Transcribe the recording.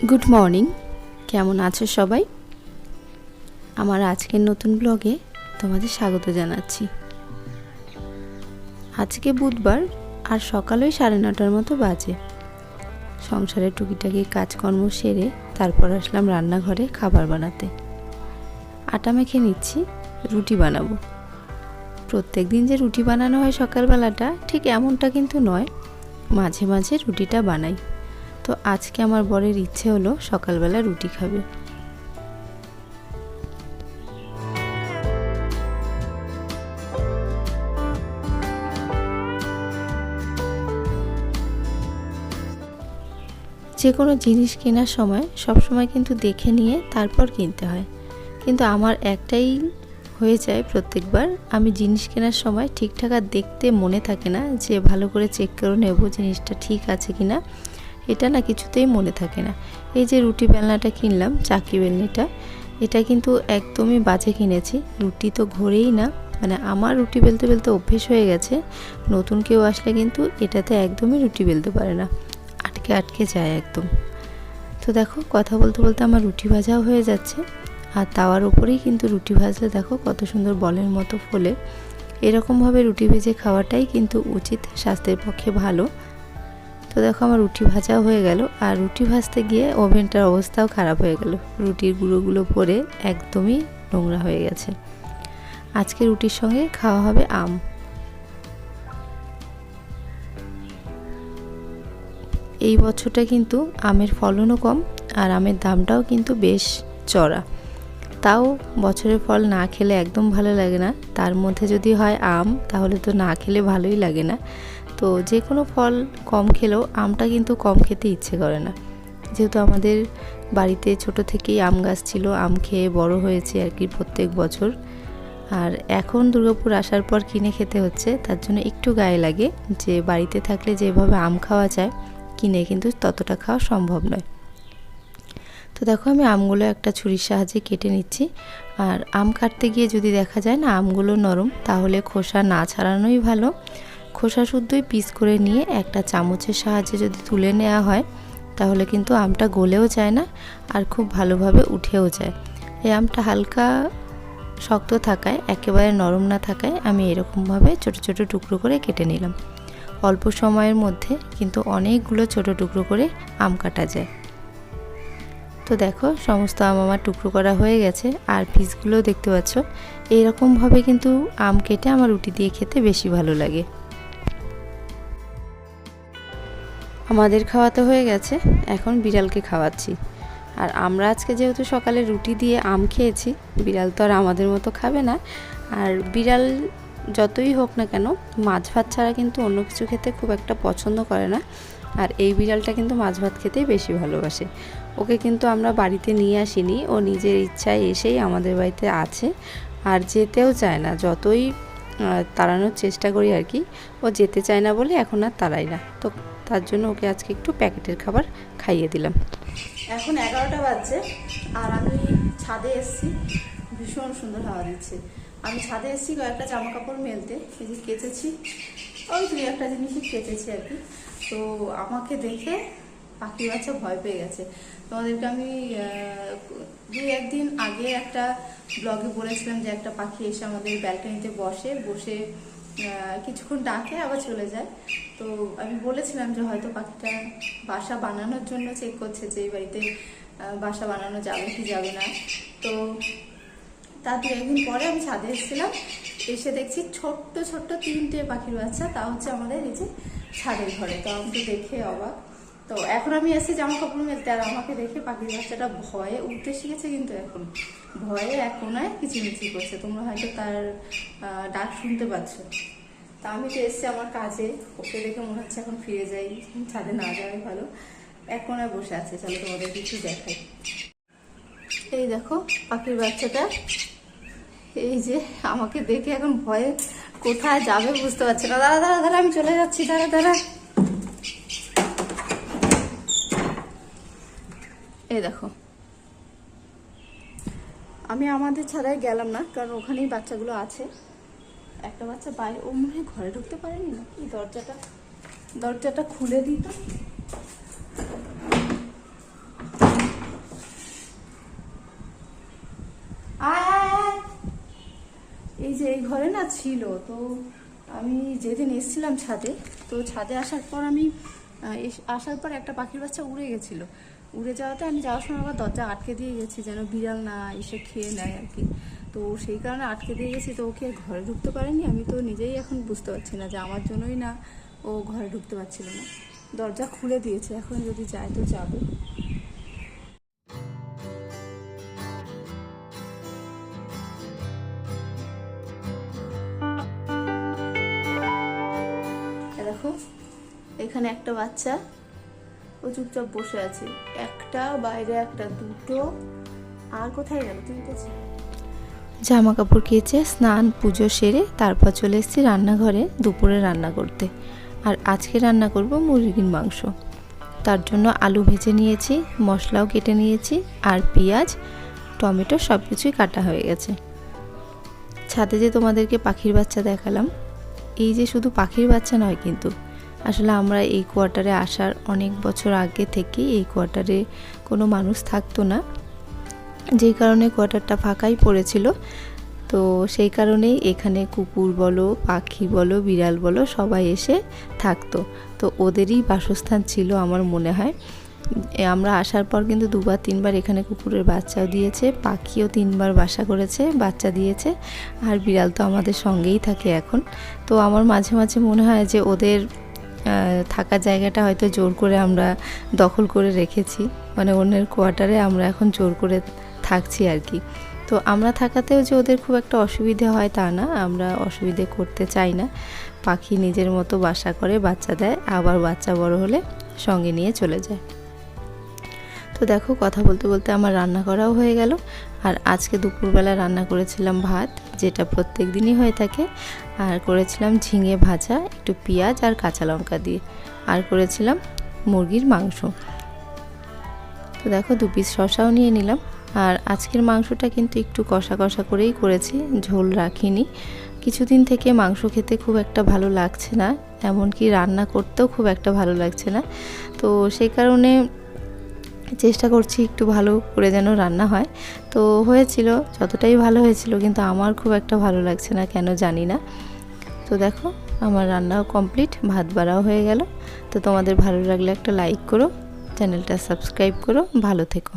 Good morning, কেমন আছো সবাই? আমার আজকের নতুন ব্লগে তোমাদের স্বাগত জানাচ্ছি। আজকে বুধবার আর সকালে 9:30টার মতো বাজে। সংসারের টুকিটাকি কাজকর্ম সেরে তারপর আসলাম রান্নাঘরে খাবার বানাতে। আটা মেখে নিচ্ছি, রুটি বানাবো। প্রত্যেক দিন যে রুটি বানানো হয় সকালবেলাটা ঠিক এমনটা কিন্তু নয়, মাঝে মাঝে রুটিটা বানাই। তো আজকে আমার বরের ইচ্ছে হলো সকালবেলা রুটি খাবে। যে কোনো জিনিস কেনার সময় সবসময় কিন্তু দেখে নিয়ে তারপর কিনতে হয়, কিন্তু আমার একটাই হয়ে যায় প্রত্যেকবার, আমি জিনিস কেনার সময় ঠিকঠাক আর দেখতে মনে থাকে না যে ভালো করে চেক করে নেব জিনিসটা ঠিক আছে কিনা, এটা না কিছুতেই মনে থাকে না। এই যে রুটি বেলনাটা কিনলাম, চাকি বেলনিটা, এটা কিন্তু একদমই বাজে কিনেছি। রুটি তো ঘোরেই না, মানে আমার রুটি বেলতে বেলতে অভ্যেস হয়ে গেছে। নতুন কেউ আসলে কিন্তু এটাতে একদমই রুটি বেলতে পারে না, আটকে আটকে যায় একদম। তো দেখো, কথা বলতে বলতে আমার রুটি ভাজাও হয়ে যাচ্ছে। আর তাওয়ার উপরেই কিন্তু রুটি ভাজলে দেখো কত সুন্দর বলের মতো ফোলে। এরকমভাবে রুটি ভেজে খাওয়াটাই কিন্তু উচিত, স্বাস্থ্যের পক্ষে ভালো। তো দেখো আমার রুটি ভাজাও হয়ে গেল, আর রুটি ভাজতে গিয়ে ওভেনটার অবস্থাও খারাপ হয়ে গেল। রুটির গুঁড়োগুলো পরে একদমই নোংরা হয়ে গেছে। আজকে রুটির সঙ্গে খাওয়া হবে আম। এই বছরটা কিন্তু আমের ফলনও কম, আর আমের দামটাও কিন্তু বেশ চড়া। তাও বছরের ফল না খেলে একদম ভালো লাগে না, তার মধ্যে যদি হয় আম, তাহলে তো না খেলে ভালোই লাগে না। তো যে কোনো ফল কম খেলেও আমটা কিন্তু কম খেতে ইচ্ছে করে না, যেহেতু আমাদের বাড়িতে ছোট থেকেই আম গাছ ছিল, আম খেয়ে বড় হয়েছে আর কি প্রত্যেক বছর। আর এখন দুর্গাপুর আসার পর কিনে খেতে হচ্ছে, তার জন্য একটু গায়ে লাগে যে বাড়িতে থাকলে যেভাবে আম খাওয়া যায়, কিনে কিন্তু ততটা খাওয়া সম্ভব নয়। তো দেখো আমি আমগুলো একটা ছুরির সাহায্যে কেটে নিচ্ছি। আর আম কাটতে গিয়ে যদি দেখা যায় না আমগুলো নরম, তাহলে খোসা না ছাড়ানোই ভালো। খোসা শুদ্ধই পিস করে নিয়ে একটা চামচের সাহায্যে যদি তুলে নেওয়া হয়, তাহলে কিন্তু আমটা গলেও যায় না আর খুব ভালোভাবে উঠেও যায়। এই আমটা হালকা শক্ত থাকায়, একেবারে নরম না থাকায় আমি এরকমভাবে ছোট ছোট টুকরো করে কেটে নিলাম। অল্প সময়ের মধ্যে কিন্তু অনেকগুলো ছোট টুকরো করে আম কাটা যায়। তো দেখো সমস্ত আম আমার টুকরো করা হয়ে গেছে, আর পিসগুলো দেখতে পাচ্ছ। এইরকমভাবে কিন্তু আম কেটে আমার রুটি দিয়ে খেতে বেশি ভালো লাগে। আমাদের খাওয়াতে হয়ে গেছে, এখন বিড়ালকে খাওয়াচ্ছি। আর আমরা আজকে যেহেতু সকালে রুটি দিয়ে আম খেয়েছি, বিড়াল তো আর আমাদের মতো খাবে না। আর বিড়াল যতই হোক না কেন, মাছ ভাত ছাড়া কিন্তু অন্য কিছু খেতে খুব একটা পছন্দ করে না। আর এই বিড়ালটা কিন্তু মাছ ভাত খেতেই বেশি ভালোবাসে। ওকে কিন্তু আমরা বাড়িতে নিয়ে আসিনি, ও নিজের ইচ্ছায় এসেই আমাদের বাড়িতে আছে। আর যেতেও চায় না, যতই তাড়ানোর চেষ্টা করি আর কি, ও যেতে চায় না বলে এখন আর তাড়াই না। তো তার জন্য ওকে আজকে একটু প্যাকেটের খাবার খাইয়ে দিলাম। এখন 11টা বাজছে, আর আমি ছাদে এসেছি। ভীষণ সুন্দর হাওয়া দিচ্ছে। আমি ছাদে এসেছি কয়েকটা জামা কাপড় মেলতে, এই যে কেচেছি, ওই দুই একটা জিনিসই কেচেছি আর কি। তো আমাকে দেখে পাখি বাচ্চা ভয় পেয়ে গেছে। তোমাদেরকে আমি 2-1 দিন আগে একটা ব্লগে বলেছিলাম যে একটা পাখি এসে আমাদের ব্যালকনিতে বসে কিছুক্ষণ ডাকে আবার চলে যায়। তো আমি বলেছিলাম যে হয়তো পাখিটা বাসা বানানোর জন্য চেক করছে যে এই বাড়িতে বাসা বানানো যাবে কি যাবে না। তো তার 2-1 দিন পরে আমি ছাদে এসেছিলাম, এসে দেখছি ছোট্ট ছোট্ট 3টে পাখির বাচ্চা, তা হচ্ছে আমাদের এই যে ছাদের ঘরে। তো আমি তো দেখে অবাক। তো এখন আমি এসেছি জামা কাপড় মেলতে, আর আমাকে দেখে পাখির বাচ্চাটা ভয়ে উঠতে শিখেছে, কিন্তু এখন ভয়ে এক কোনায় কিচিমিচি করছে। তোমরা হয়তো তার ডাক শুনতে পাচ্ছ। তা আমি তো এসছি আমার কাজে, ওকে দেখে মনে হচ্ছে এখন ফিরে যাই, ছাদে না যাওয়াই ভালো। এক কোনায় বসে আছে, চলো তোমাদের কিছু দেখাই। এই দেখো পাখির বাচ্চাটা, এই যে আমাকে দেখে এখন ভয়ে কোথায় যাবে বুঝতে পারছে না। দাঁড়া দাঁড়া দাঁড়া, আমি চলে যাচ্ছি, দাঁড়া দাঁড়া। এই দেখো, আমি আমাদের ছাড়াই গেলাম না, কারণ ওখানেই বাচ্চাগুলো আছে। একটা বাচ্চা বাইরে, ও মনে হয় ঘরে ঢুকতে পারেনি নাকি, দরজাটা খুলে দিত। ঘরে না ছিল। তো আমি যেদিন এসেছিলাম ছাদে, তো ছাদে আসার পর আসার পর একটা পাখির বাচ্চা উড়ে গেছিলো। উড়ে যাওয়াতে আমি যাওয়ার সময় আবার দরজা আটকে দিয়ে গেছি, যেন বিড়াল না এসে খেয়ে নেয় আর কি। তো সেই কারণে আটকে দিয়ে গেছি, তো ওকে ঘরে ঢুকতে পারেনি। আমি তো নিজেই এখন বুঝতে পারছি না যে আমার জন্যই না ও ঘরে ঢুকতে পারছিল না। দরজা খুলে দিয়েছে, এখন যদি যায় তো যাবে। দেখো এখানে একটা বাচ্চা, ও চুপচাপ বসে আছে। একটা বাইরে, একটা, দুটো, আর কোথায় গেল তিনটে? জামা কাপড় কেচে স্নান পুজো সেরে তারপর চলে এসেছি রান্নাঘরে দুপুরে রান্না করতে। আর আজকে রান্না করব মুরগির মাংস। তার জন্য আলু ভেজে নিয়েছি, মশলাও কেটে নিয়েছি, আর পেঁয়াজ টমেটো সব কিছুই কাটা হয়ে গেছে। ছাদে যে তোমাদেরকে পাখির বাচ্চা দেখালাম, এই যে শুধু পাখির বাচ্চা নয় কিন্তু, আসলে আমরা এই কোয়ার্টারে আসার অনেক বছর আগে থেকেই এই কোয়ার্টারে কোনো মানুষ থাকতো না, যেই কারণে কোয়ার্টারটা ফাঁকাই পড়েছিল। তো সেই কারণেই এখানে কুকুর বলো, পাখি বলো, বিড়াল বলো সবাই এসে থাকতো। তো ওদেরই বাসস্থান ছিল আমার মনে হয়। আমরা আসার পর কিন্তু 2-3 বার এখানে কুকুরের বাচ্চাও দিয়েছে, পাখিও 3বার বাসা করেছে, বাচ্চা দিয়েছে, আর বিড়াল তো আমাদের সঙ্গেই থাকে এখন। তো আমার মাঝে মাঝে মনে হয় যে ওদের থাকার জায়গাটা হয়তো জোর করে আমরা দখল করে রেখেছি, মানে অন্যের কোয়ার্টারে আমরা এখন জোর করে থাকছি আর কি। তো আমরা থাকাতেও যে ওদের খুব একটা অসুবিধে হয় তা না, আমরা অসুবিধে করতে চাই না। পাখি নিজের মতো বাসা করে, বাচ্চা দেয়, আবার বাচ্চা বড় হলে সঙ্গে নিয়ে চলে যায়। তো দেখো কথা বলতে বলতে আমার রান্না করাও হয়ে গেল। আর আজকে দুপুরবেলা রান্না করেছিলাম ভাত, যেটা প্রত্যেক দিনই হয়ে থাকে, আর করেছিলাম ঝিঙে ভাজা একটু পেঁয়াজ আর কাঁচা লঙ্কা দিয়ে, আর করেছিলাম মুরগির মাংস। তো দেখো 2 পিস শসাও নিয়ে নিলাম। আর আজকের মাংসটা কিন্তু একটু কষা কষা করেই করেছি, ঝোল রাখিনি। কিছুদিন থেকে মাংস খেতে খুব একটা ভালো লাগছে না, এমনকি রান্না করতেও খুব একটা ভালো লাগছে না। তো সেই কারণে চেষ্টা করছি একটু ভালো করে যেন রান্না হয়। তো হয়েছিল, যতটাই ভালো হয়েছিল, কিন্তু আমার খুব একটা ভালো লাগছে না, কেন জানি না। তো দেখো আমার রান্নাও কমপ্লিট, ভাত বাড়াও হয়ে গেল। তো তোমাদের ভালো লাগলে একটা লাইক করো, চ্যানেলটা সাবস্ক্রাইব করো, ভালো থেকো।